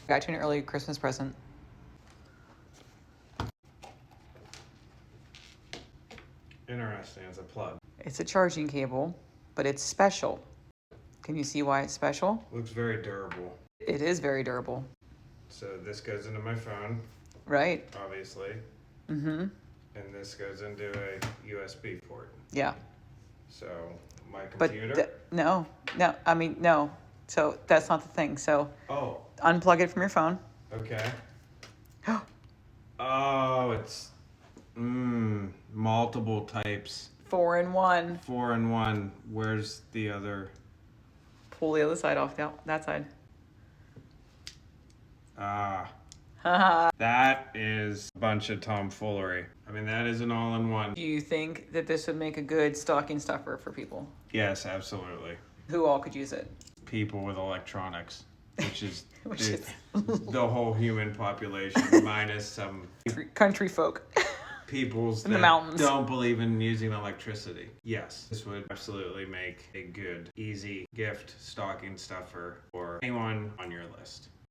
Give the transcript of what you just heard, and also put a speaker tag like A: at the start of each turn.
A: Got you an early Christmas present.
B: Interesting, it's a plug.
A: It's a charging cable, but it's special. Can you see why it's special?
B: Looks very durable.
A: It is very durable.
B: So this goes into my phone,
A: Right?
B: obviously,
A: Mm-hmm.
B: and this goes into a USB port.
A: Yeah.
B: So my
A: But
B: computer.
A: no. No. So that's not the thing. So
B: Oh,
A: unplug it from your phone.
B: okay. Oh, it's multiple types.
A: 4-in-1.
B: 4-in-1. Where's the other?
A: Pull the other side off that side.
B: That is a bunch of tomfoolery. I mean, that is an all-in-one.
A: Do you think that this would make a good stocking stuffer for people?
B: Yes, absolutely.
A: Who all could use it?
B: People with electronics, which is,
A: Which is
B: the whole human population, minus some
A: country folk.
B: peoples
A: In the
B: that
A: mountains.
B: don't believe in using electricity. Yes, this would absolutely make a good, easy gift stocking stuffer for anyone on your list.